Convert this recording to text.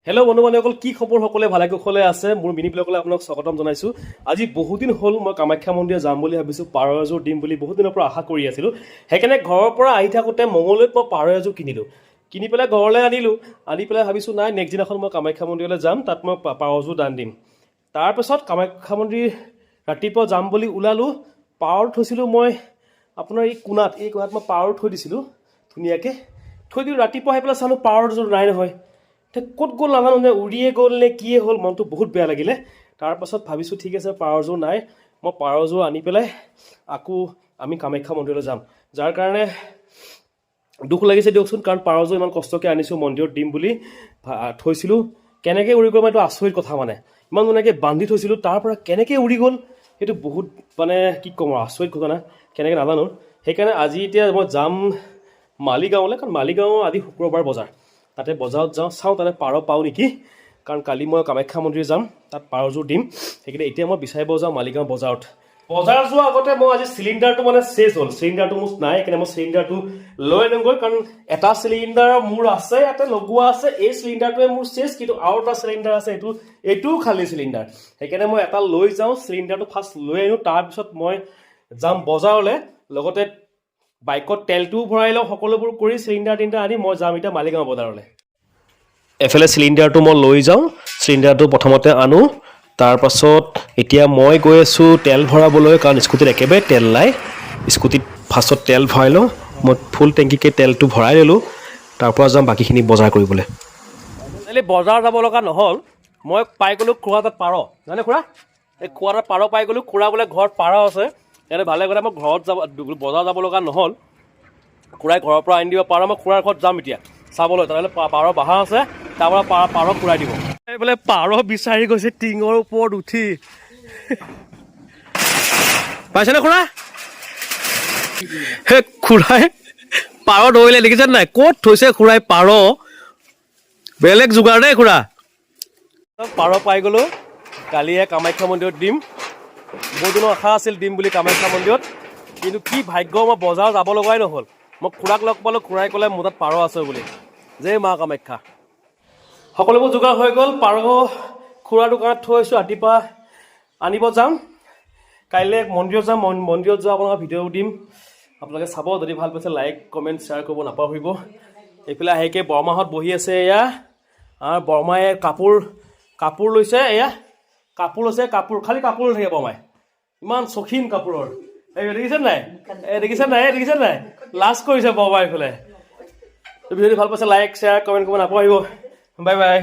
Hello' বন্ধু বান্ধৱীসকল, কি খবৰ? সকলোৱে ভালে কুশলে আছে? মোৰ মিনি ব্লগলৈ আপোনাক স্বাগতম জনাইছোঁ। আজি বহুদিন হ'ল মই কামাখ্যা মন্দিৰ যাম বুলি ভাবিছোঁ, পাৰ এযোৰ দিম বুলি বহুত দিনৰ পৰা আশা কৰি আছিলোঁ। সেইকাৰণে ঘৰৰ পৰা আহি থাকোঁতে মঙলদৈত মই পাৰ এযোৰ কিনিলোঁ। কিনি পেলাই ঘৰলৈ আনিলোঁ। আনি পেলাই ভাবিছোঁ নাই, নেক্সট দিনাখন মই কামাখ্যা মন্দিৰলৈ যাম, তাত মই পাৰযোৰ দান দিম। তাৰপিছত কামাখ্যা মন্দিৰ ৰাতিপুৱা যাম বুলি ওলালোঁ। পাৰ থৈছিলোঁ মই আপোনাৰ এই কোণাত মই পাৰ থৈ দিছিলোঁ ধুনীয়াকৈ। থৈ দিলোঁ, ৰাতিপুৱা আহি পেলাই চালোঁ পাৰযোৰ নাই নহয়। ক'ত গ'ল নাজানো, নে উৰিয়ে গ'ল নে কিয়ে হ'ল, মনটো বহুত বেয়া লাগিলে। তাৰপাছত ভাবিছোঁ ঠিক আছে, পাৰযোৰ নাই, মই পাৰযোৰ আনি পেলাই আকৌ আমি কামাখ্যা মন্দিৰলৈ যাম। যাৰ কাৰণে দুখ লাগিছে দিয়কচোন, কাৰণ পাৰযোৰ ইমান কষ্টকৈ আনিছোঁ, মন্দিৰত দিম বুলি থৈছিলোঁ। কেনেকৈ উৰি গ'ল, এইটো আচৰিত কথা মানে। ইমান ধুনীয়াকৈ বান্ধি থৈছিলোঁ, তাৰ পৰা কেনেকৈ উৰি গ'ল সেইটো বহুত মানে কি ক'ম আৰু, আচৰিত ঘটনা, কেনেকৈ নাজানো। সেইকাৰণে আজি এতিয়া মই যাম মালিগাঁৱলৈ, কাৰণ মালিগাঁও আজি শুক্ৰবাৰ বজাৰ, তাতে বজাৰত যাওঁ, চাওঁ তাতে পাৰ পাওঁ নেকি, কাৰণ কালি মই কামাখ্যা মন্দিৰ যাম, তাত পাৰযোৰ দিম। সেইকাৰণে এতিয়া মই বিচাৰিব যাওঁ মালিগাঁও বজাৰত। বজাৰ যোৱাৰ আগতে মই আজি চিলিণ্ডাৰটো মানে চেছ হ'ল, চিলিণ্ডাৰটো মোৰ নাই। সেইকাৰণে মই চিলিণ্ডাৰটো লৈ আনোগৈ, কাৰণ এটা চিলিণ্ডাৰ মোৰ আছে ইয়াতে লগোৱা আছে, এই চিলিণ্ডাৰটোৱে মোৰ চেছ, কিন্তু আৰু এটা চিলিণ্ডাৰ আছে, এইটোও খালী চিলিণ্ডাৰ। সেইকাৰণে মই এটা লৈ যাওঁ, চিলিণ্ডাৰটো ফাৰ্ষ্ট লৈ আনো, তাৰপিছত মই যাম বজাৰলৈ, লগতে বাইকত তেলটোও ভৰাই লওঁ। সকলোবোৰ কৰি চিলিণ্ডাৰ আনি মই যাম এতিয়া মালিগাঁও বজাৰলৈ। এফালে চিলিণ্ডাৰটো মই লৈ যাওঁ, চিলিণ্ডাৰটো প্ৰথমতে আনো, তাৰপাছত এতিয়া মই গৈ আছোঁ তেল ভৰাবলৈ, কাৰণ স্কুটিত একেবাৰে তেল নাই। স্কুটিত ফাৰ্ষ্টত তেল ভৰাই লওঁ, মই ফুল টেংকিকৈ তেলটো ভৰাই ল'লোঁ, তাৰপৰা যাম বাকীখিনি বজাৰ কৰিবলৈ। বজাৰ যাব লগা নহ'ল, মই পাই গ'লোঁ খুৰা তাত পাৰ, জানে খুৰা, এই খুৰা তাত পাৰ পাই গ'লোঁ। খুৰা বোলে ঘৰত পাৰ আছে, সেইকাৰণে ভালে কথা মই ঘৰত বজাৰ যাব লগা নহ'ল। খুৰাই ঘৰৰ পৰা আনি দিব পাৰ, মই খুৰাৰ ঘৰত যাম এতিয়া চাবলৈ, তাতে পাৰ বাহা আছে, তাৰ পৰা পাৰ খুৰাই দিব। এই বোলে পাৰ বিচাৰি গৈছে টিঙৰ ওপৰত উঠি, পাইছেনে খুৰা? সেই খুৰাই পাৰ ধৰিলে, দেখিছে নাই ক'ত থৈছে খুৰাই পাৰ, বেলেগ যোগাৰ দেই খুৰা। পাৰ পাই গ'লোঁ, কালিয়ে কামাখ্যা মন্দিৰত দিম। বহুত দিনৰ আশা আছিল দিম বুলি কামাখ্যা মন্দিৰত, কিন্তু কি ভাগ্য, মই বজাৰ যাব লগাই নহ'ল। মই খুৰাক লগ পালোঁ, খুৰাই ক'লে মোৰ তাত পাৰ আছে বুলি। জয় মা কামাখ্যা। সকলোবোৰ যোগাৰ হৈ গ'ল, পাৰ খুৰা দোকানত থৈ আহিছোঁ, ৰাতিপুৱা আনিব যাম। কাইলৈ মন্দিৰত যাম, মন্দিৰত যোৱা আপোনালোকৰ ভিডিঅ' দিম, আপোনালোকে চাব। যদি ভাল পাইছে লাইক কমেণ্ট শ্বেয়াৰ কৰিব নাপাহৰিব। এইফালে আহিকে বৰমাহঁত বহি আছে, এয়া বৰমায়ে কাপোৰ লৈছে, এয়া কাপোৰ লৈছে, খালি কাপোৰ লৈ থাকে বৰমাই, ইমান চখিন কাপোৰৰ। এই দেখিছে নাই, দেখিছে নাই লাজ কৰিছে বৰমাই। এইফালে ভিডিঅ'টো ভাল পাইছে লাইক শ্বেয়াৰ কমেণ্ট কৰিব নাপাহৰিব। Bye bye.